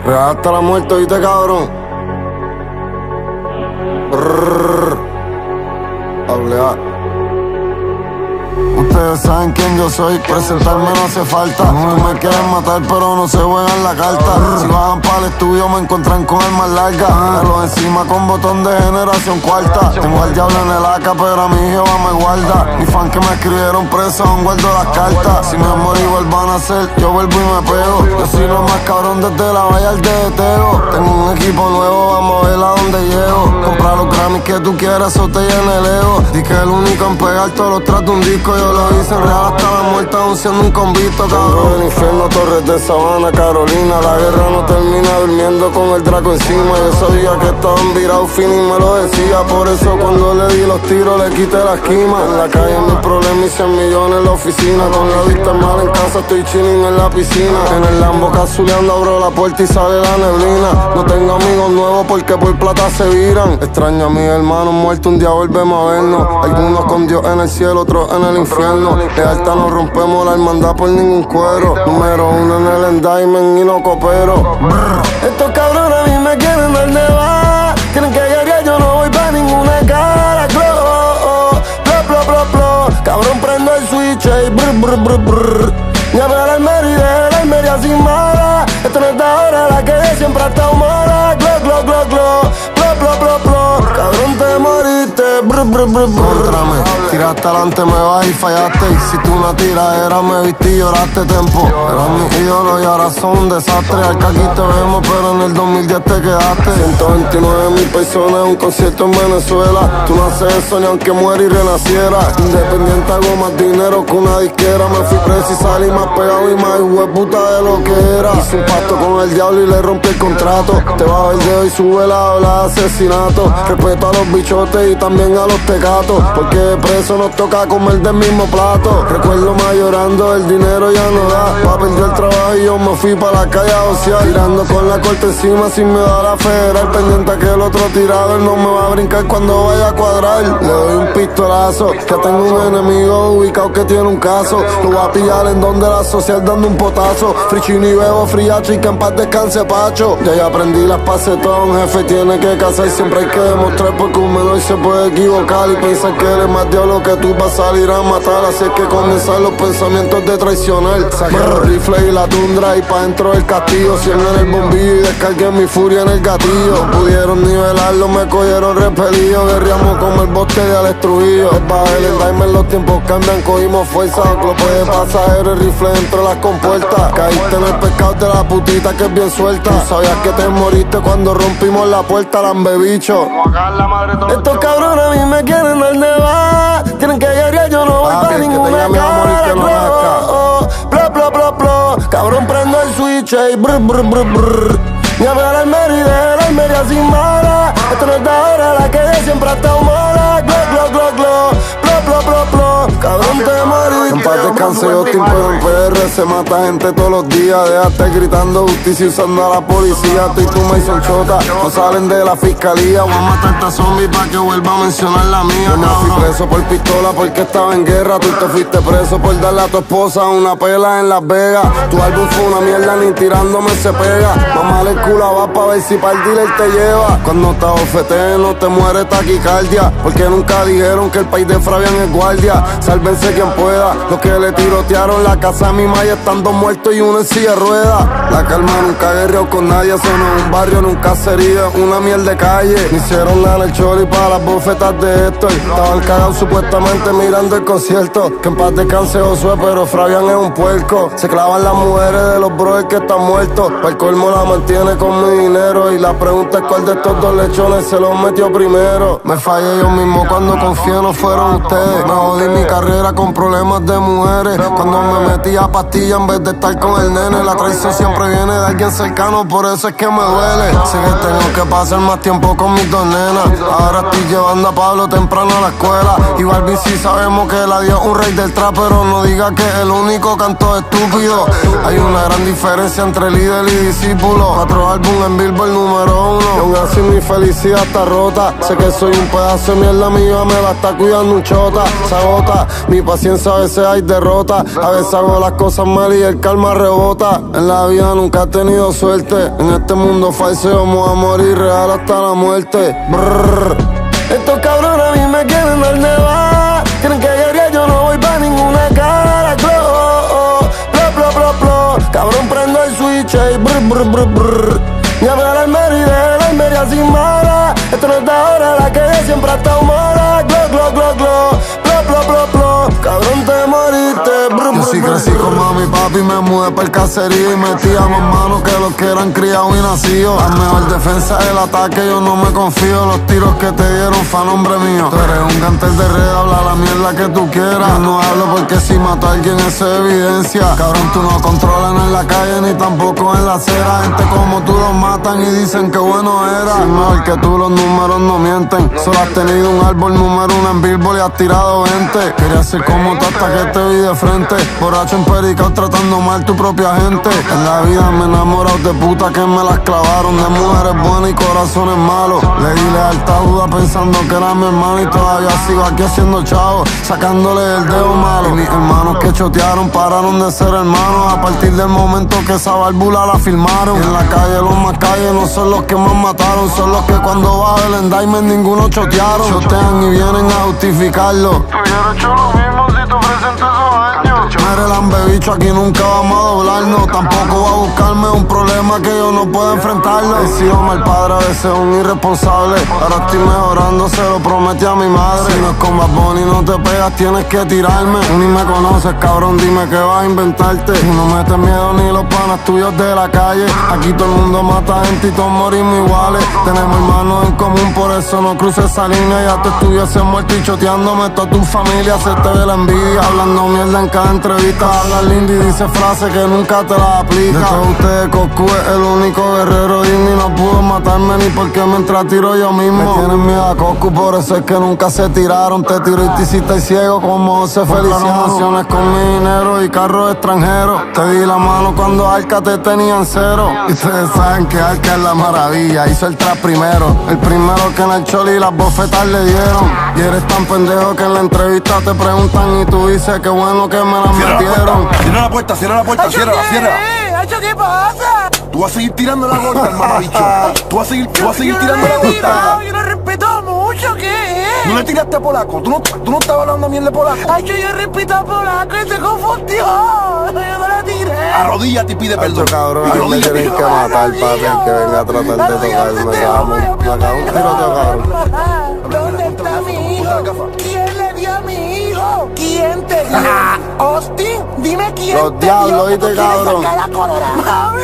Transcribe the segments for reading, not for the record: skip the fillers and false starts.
Real hasta la muerte, ¿viste, cabrón? Doble A. Ustedes saben quién yo soy, presentarme no hace falta. No me quieren matar, pero no se juegan la carta. Si bajan para el estudio me encuentran con armas largas. Pelo encima con botón de generación cuarta. Tengo al diablo en el AK, pero a mi Jehová me guarda. Mis fans que me escribieron preso, aún guardo las cartas. Si me morí vuelvan a hacer, yo vuelvo y me pego. Yo soy lo más cabrón desde la valla al Teteo. Tengo un equipo nuevo, vamos a ver a dónde llego. Comprar los Grammys que tú quieras, eso te llena el ego. Di que el único en pegar todos los tratos de un disco, yo lo hice en real hasta la muerte, aún siendo un convicto, cabrón. El infierno, Torres de Sabana, Carolina. La guerra no termina durmiendo con el Draco encima. Yo sabía que estaban virados, Fini me lo decía. Por eso cuando le di los tiros le quité la esquima. En la calle mi problema y 100 millones en la oficina. Con la vista mal en casa estoy chilling en la piscina. En el Lambo cazuleando abro la puerta y sale la neblina. No tengo amigos nuevos porque por plata se viran. Extraño a mis hermanos muertos, un día volvemos a vernos. Algunos con Dios en el cielo, otros en el infierno. De alta no rompemos la hermandad por ningún cuero. Número 1 en el endiamond y no coopero. Estos cabrones a mí me quieren dar de va. Tienen que llegar, yo no voy pa' ninguna cara. Cabrón prendo el switch y brr. Ya veo la Almería y de la Almería sin mala. Esto no es de ahora, la que de siempre ha estado mala. Cabrón te moriste, Contrame, tiraste adelante, me vas y fallaste. Hiciste una tiradera, me viste y lloraste tempo. Eras mi ídolo y ahora son un desastre. Al que aquí te vemos, pero en el 2010 te quedaste. 129.000 personas en un concierto en Venezuela. Tú no haces eso ni aunque muera y renaciera. Independiente hago más dinero que una disquera. Me fui preso y salí más pegado y más hueputa de lo que era. Hice un pacto con el diablo y le rompí el contrato. Te bajo el dedo y sube la ola de asesinato. Respeto a los bichotes y también a los tecatos, porque preso nos toca comer del mismo plato. Recuerdo más llorando, el dinero ya no da. Pa' perder el trabajo y yo me fui pa' la calle a ociar. Tirando con la corte encima sin miedo a la federal. Pendiente a que el otro tirador no me va a brincar cuando vaya a cuadrar. Le doy un pistolazo, que tengo un enemigo ubicado que tiene un caso. Lo voy a pillar en donde la social dando un potazo. Frichino y bebo, friacho y que en paz descanse Pacho. Ya aprendí las pacetón, jefe tiene que casar. Siempre hay que demostrar porque un menor se puede equivocar y pensar que eres más diablo que tú vas a salir a matar. Así es que comienzan los pensamientos de traicionar. Saqué los rifles y la tundra y pa' dentro del castillo. Cierro en el bombillo y descargué mi furia en el gatillo. No pudieron nivelarlo, me cogieron repelido. Guerriamos como el bosque de Alex Trujillo. Es bajel, el diamond, los tiempos cambian, cogimos fuerza. Clope de pasajero, el rifle entre las compuertas. Caíste en el pescado de la putita que es bien suelta. Tú sabías que te moriste cuando rompimos la puerta, lambebicho. Estos cabrones a mí me quieren dar de va. Tienen que llegar, yo no voy pa' ninguna cara. Cabrón prendo el switch y brr. Ya veo la Almería y de la Almería sin mala. Esto no es de ahora, la que de siempre ha estado mala. Cabrón te moriste. En paz descanse yo estoy en PR. Se mata gente todos los días. Déjate gritando justicia usando a la policía. Tú y tú me son chota, no salen de la fiscalía. Voy a matarte a zombies pa' que vuelva a mencionar la mía. Yo me fui preso por pistola porque estaba en guerra. Tú te fuiste preso por darle a tu esposa una pela en Las Vegas. Tu álbum fue una mierda, ni tirándome se pega. Mamá el culo va pa' ver si pa' el dealer te lleva. Cuando te bofetees no te muere taquicardia, porque nunca dijeron que el país de Fabián es guardia. Sálvense quien pueda. Los que le tirotearon la casa a mi maya están dos muertos y uno en silla de ruedas. La calma nunca guerreó con nadie. Eso no es un barrio, nunca sería una mierda de calle. Me hicieron nada en el chori para las bofetas de Héctor. Estaban cagados supuestamente mirando el concierto. Que en paz descanse Josué, pero Fabián es un puerco. Se clavan las mujeres de los brothers que están muertos. Pa' el colmo la mantiene con mi dinero. Y la pregunta es cuál de estos dos lechones se los metió primero. Me fallé yo mismo cuando confié, no fueron ustedes. Me jodí mi carrera con problemas de mujeres. Cuando me metí a pastilla en vez de estar con el nene. La traición siempre viene de alguien cercano, por eso es que me duele. Sé que tengo que pasar más tiempo con mis dos nenas. Ahora estoy llevando a Pablo temprano a la escuela. Igual sí sabemos que la dio un rey del trap, pero no diga que el único canto estúpido. Hay una gran diferencia entre líder y discípulo. 4 álbumes en Billboard número 1. Y aún así mi felicidad está rota. Sé que soy un pedazo de mierda, mi hija me la está cuidando un chota. Sabota, mi mi paciencia a veces hay derrota. A veces hago las cosas mal y el karma rebota. En la vida nunca he tenido suerte. En este mundo falso vamos a morir real hasta la muerte. Brrr. Estos cabrones a mí me quieren dar de baja. Quieren que guerre, yo no voy pa' ninguna cara. Cabrón, prendo el switch y brr, brr, brr, brr. Ya me la Almería, de la Almería sin mala. Esto no es de ahora, la que siempre ha estado mala. Glo, glo, glo, glo, glo, glo, glo, glo. Cabrón, te moriste. Brr, yo sí crecí con mami y papi, me mudé pa'l caserío y metíamos manos que los que eran criados y nacidos. La mejor defensa es el ataque, yo no me confío. Los tiros que te dieron fue a nombre mío. Tú eres un gantel de red, habla la mierda que tú quieras. Yo no hablo porque si mato a alguien eso es evidencia. Cabrón, tú no controlas en la calle ni tampoco en la acera. Gente como tú los matan y dicen que bueno era. Si mejor que tú los números no mienten. Solo has tenido un árbol número 1 en Billboard y has tirado 20. Quería ser como tú hasta que te vi de frente. Borracho empericado tratando mal tu propia gente. En la vida me he enamorado de puta que me las clavaron. De mujeres buenas y corazones malos. Le di lealtad a Judas pensando que era mi hermano y todavía sigo aquí haciendo chavo, sacándole el dedo malo. Y mis hermanos que chotearon pararon de ser hermanos a partir del momento que esa válvula la firmaron. Y en la calle los más calles no son los que más mataron, son los que cuando baja el endayment ninguno chotearon. Chotean y vienen a justificarlo. Tú hubieras hecho lo mismo si te presentes esos años. Mere lambebicho, aquí nunca vamos a doblarnos. Tampoco va a buscarme un problema que yo no pueda enfrentarlo. He sido mal padre, a veces un irresponsable. Ahora estoy mejorando, se lo prometí a mi madre. Si no es con Bad Bunny no te pegas, tienes que tirarme. Tú ni me conoces, cabrón, dime que vas a inventarte. Tú no metes miedo ni los panas tuyos de la calle. Aquí todo el mundo mata gente y todos morimos iguales. Tenemos hermanos en común, por eso no cruces esa línea. Ya te estuviese muerto y choteándome toda tu familia. Se te ve la envidia, hablando mierda en cada entrevista. Habla lindo y dice frases que nunca te las aplica. De todos ustedes, Coscu es el único guerrero digno y no pudo matarme ni porque mientras tiro yo mismo. Me tienen miedo a Coscu, por eso es que nunca se tiraron. Te tiro y te hiciste el ciego como José Feliciano. Emociones con mi dinero y carros extranjeros. Te di la mano cuando Arca te tenían cero. Y ustedes saben que Arca es la maravilla. Hizo el trap primero, el primero que en el choli las bofetas le dieron. Y eres tan pendejo que en la entrevista te preguntan y tú dices que bueno que me las metieron. Cierra la puerta, ciérrala. ¿Qué pasa? Tú vas a seguir tirando la gorda, hermano bicho. Tú vas a seguir tirando la gorda. Yo lo respeto mucho, ¿qué es? No le tiraste a Polaco, tú no estabas hablando bien de Polaco. Ay, yo respeto a Polaco y se confundió. Yo no la tiré. Arrodíllate y pide perdón. Cabrón, a mí me tienen que matar, papi, el que venga a tratar de tocarme. Me cago un tiroteo, cabrón. ¿Dónde está mi hijo? ¿Quién le dio a mi hijo? ¿Quién te dio? Austin, dime quién Los te diablos, dio. ¿oíste, cabrón? Mami,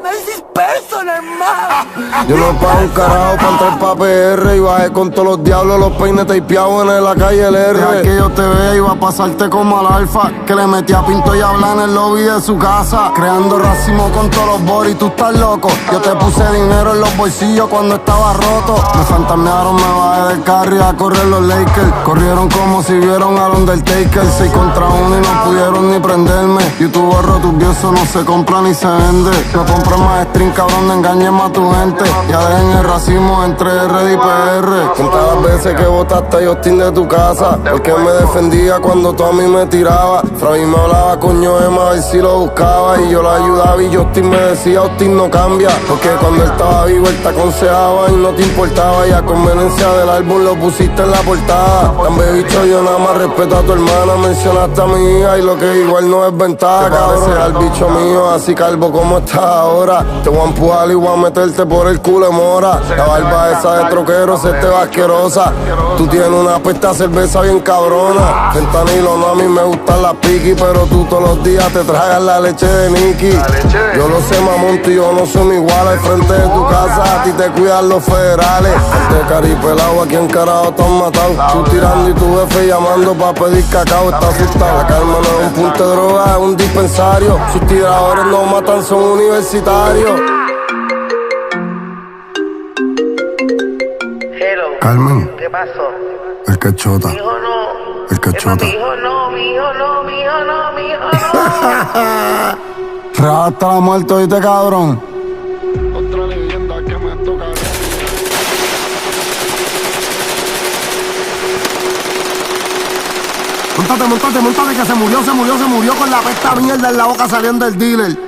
no es disperso, hermano. Yo no pago un carajo pa' entrar pa' PR y bajé con todos los diablos, los peines tapeados en la calle el R. Deja que yo te vea y va a pasarte como al alfa, que le metí a Pinto y habla en el lobby de su casa, creando racimo con todos los boris, tú estás loco. Yo te puse dinero en los bolsillos cuando estaba roto. Me fantasmearon, me bajé del carro y a correr los Lakers. Corrieron como si vieron al Undertaker, 6 contra 1 y no pudieron ni prenderme. YouTube borro tus eso no se compra ni se vende. No compres más string, cabrón, no engañes más a tu gente. Ya dejen el racismo entre R y PR. Cuántas veces que botaste a Justin de tu casa, porque me defendía cuando tú a mí me tirabas. Fravi me hablaba coño Emma a ver si lo buscaba y yo lo ayudaba y Justin me decía Justin no cambia, porque cuando él estaba vivo él te aconsejaba y no te importaba y a conveniencia del álbum lo pusiste en la portada. Tan bicho, yo nada más respeto a tu hermana, mencionaste a mi hija y lo que igual no es ventaja, cabrón. Al bicho mío, así calvo como estás ahora. Te voy a empujar y voy a meterte por el culo de mora. La barba esa de troquero se te va asquerosa. Tú tienes una pesta de cerveza bien cabrona. Fentanilo, no, a mí me gustan las piqui, pero tú todos los días te tragas la leche de Nicky. Yo lo sé, mamón, tú y yo no somos iguales. Al frente de tu casa, a ti te cuidan los federales. Este caripelado, aquí en carajo te han matado. Tú tirando y tu jefe llamando pa' pedir cacao. Está asustado, la calma no es un punto de droga, es un dispensario. Sus tiradores no matan, son universitarios. Hello. Carmen, ¿Qué pasó? el que chota. Mi hijo no. El que chota. Mi hijo no, mi hijo no, mi hijo no, mi hijo no. Real hasta la muerte, ¿oíste, cabrón? Otra leyenda que me toca. Montate, montate, montate, que se murió con la pesta mierda en la boca saliendo del dealer.